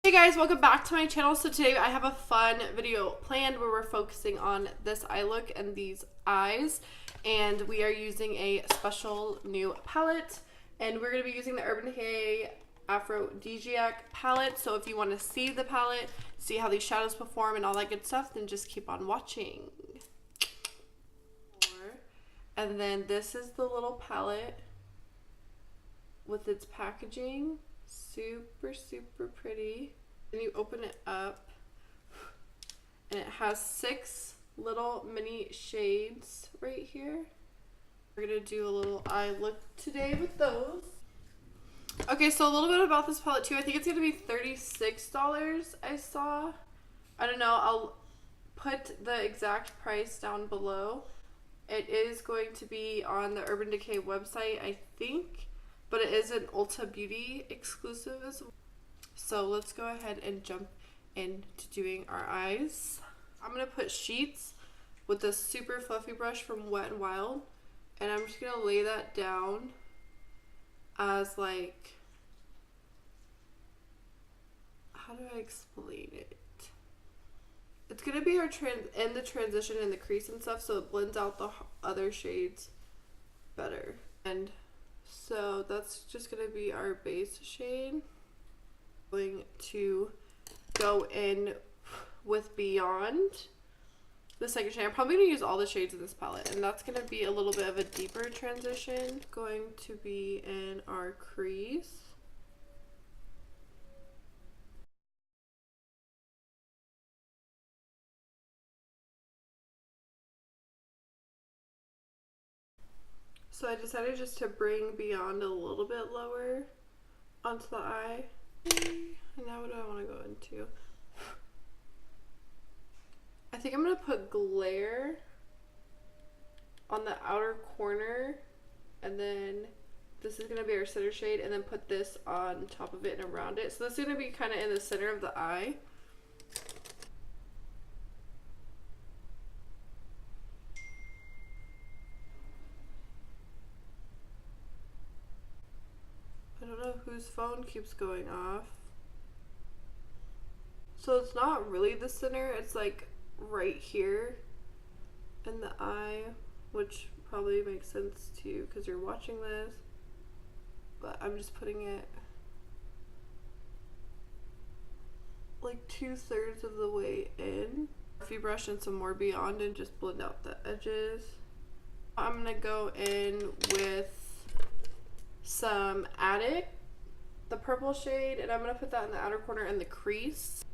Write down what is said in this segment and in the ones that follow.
Hey guys, welcome back to my channel. So today I have a fun video planned where we're focusing on this eye look and these eyes, and we are using a special new palette, and we're going to be using the Urban Decay Aphrodisiac palette. So if you want to see the palette, see how these shadows perform and all that good stuff, then just keep on watching. And then this is the little palette with its packaging. Super pretty. And you open it up and it has 6 little mini shades right here. We're gonna do a little eye look today with those. Okay, so a little bit about this palette too. I think it's gonna be $36 I saw. I don't know, I'll put the exact price down below. It is going to be on the Urban Decay website, I think. But it is an Ulta Beauty exclusive as well. So let's go ahead and jump into doing our eyes. I'm going to put sheets with this super fluffy brush from Wet n Wild. And I'm just going to lay that down as like, how do I explain it? It's going to be our in the transition and the crease and stuff, so it blends out the other shades better. And so that's just going to be our base shade. Going to go in with Beyond, the second shade. I'm probably going to use all the shades in this palette, and that's going to be a little bit of a deeper transition. Going to be in our crease. So I decided just to bring Beyond a little bit lower onto the eye. And now what do I want to go into? I think I'm going to put Glare on the outer corner, and then this is going to be our center shade, and then put this on top of it and around it. So this is going to be kind of in the center of the eye. I don't know whose phone keeps going off. So it's not really the center, it's like right here in the eye, which probably makes sense to you because you're watching this. But I'm just putting it like 2/3 of the way in. If you brush in some more Beyond and just blend out the edges. I'm gonna go in with some Addict, the purple shade, and I'm going to put that in the outer corner and the crease.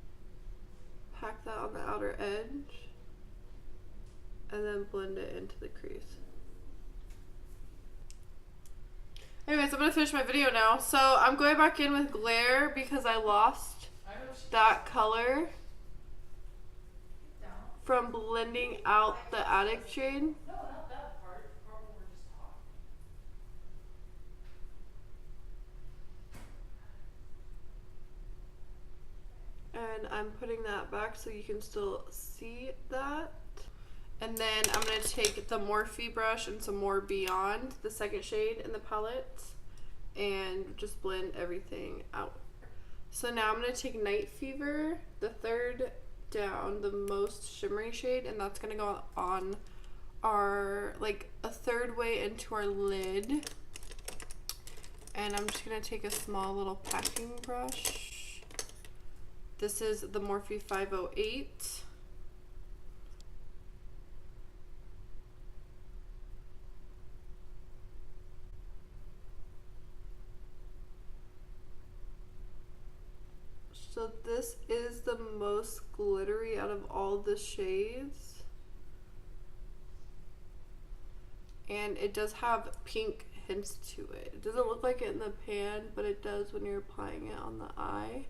Pack that on the outer edge and then blend it into the crease. Anyways, I'm going to finish my video now. So I'm going back in with Glare because I lost that color from blending out the Addict shade. And I'm putting that back so you can still see that. And then I'm going to take the Morphe brush and some more Beyond, the second shade in the palette, and just blend everything out. So now I'm going to take Night Fever, the third down, the most shimmery shade, and that's going to go on our, like, a third way into our lid. And I'm just going to take a small little packing brush. This is the Morphe 508. So this is the most glittery out of all the shades. And it does have pink hints to it. It doesn't look like it in the pan, but it does when you're applying it on the eye.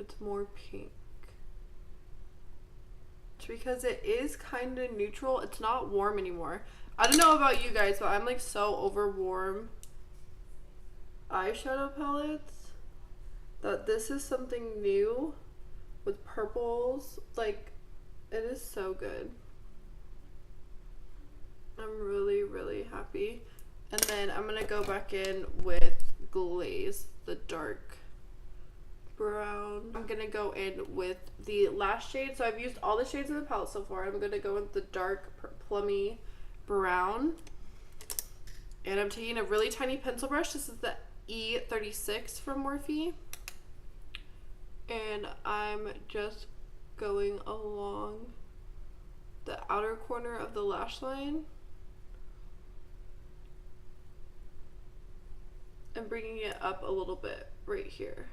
It's more pink. It's because it is kind of neutral. It's not warm anymore. I don't know about you guys, but I'm like so over warm eyeshadow palettes that this is something new with purples. Like, it is so good. I'm really happy. And then I'm gonna go back in with glaze, the dark brown. I'm gonna go in with the last shade. So I've used all the shades of the palette so far. I'm gonna go with the dark plummy brown. And I'm taking a really tiny pencil brush. This is the E36 from Morphe. And I'm just going along the outer corner of the lash line and bringing it up a little bit right here.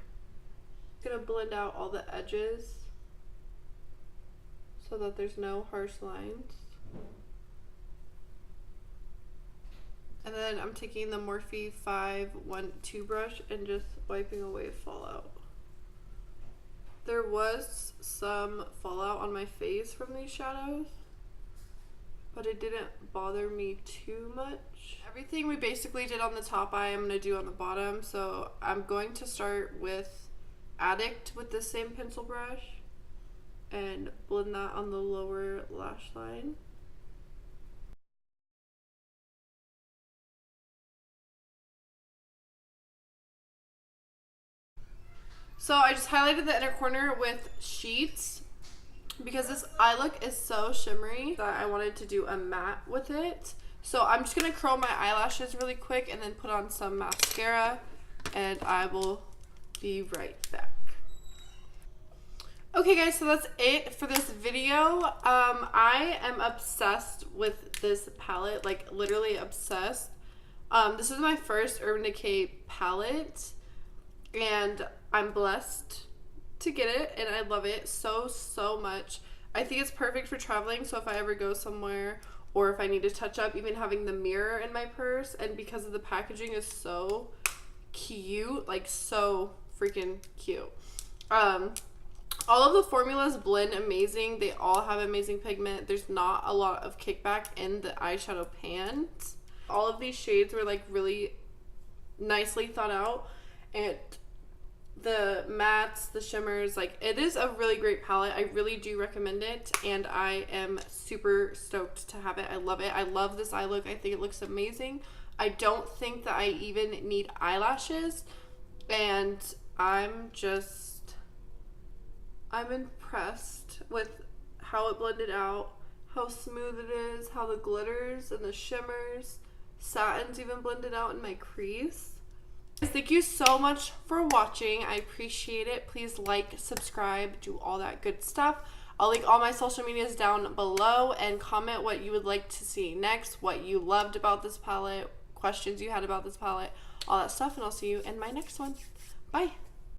I'm gonna blend out all the edges so that there's no harsh lines. And then I'm taking the Morphe 512 brush and just wiping away fallout. There was some fallout on my face from these shadows, but it didn't bother me too much. Everything we basically did on the top eye, I'm gonna do on the bottom. So I'm going to start with Addict with the same pencil brush and blend that on the lower lash line. So I just highlighted the inner corner with Sheets because this eye look is so shimmery that I wanted to do a matte with it. So I'm just going to curl my eyelashes really quick and then put on some mascara, and I will be right back. Okay guys, so that's it for this video. I am obsessed with this palette, like literally obsessed. This is my first Urban Decay palette, and I'm blessed to get it, and I love it so much. I think it's perfect for traveling, so if I ever go somewhere or if I need to touch up, even having the mirror in my purse, and because of the packaging is so cute, like so freaking cute. All of the formulas blend amazing. They all have amazing pigment. There's not a lot of kickback in the eyeshadow pans. All of these shades were like really nicely thought out, and the mattes, the shimmers, like it is a really great palette. I really do recommend it, and I am super stoked to have it. I love it. I love this eye look. I think it looks amazing. I don't think that I even need eyelashes, and I'm impressed with how it blended out, how smooth it is, how the glitters and the shimmers, satins even blended out in my crease. Thank you so much for watching. I appreciate it. Please like, subscribe, do all that good stuff. I'll link all my social medias down below, and comment what you would like to see next, what you loved about this palette, questions you had about this palette, all that stuff, and I'll see you in my next one. Bye.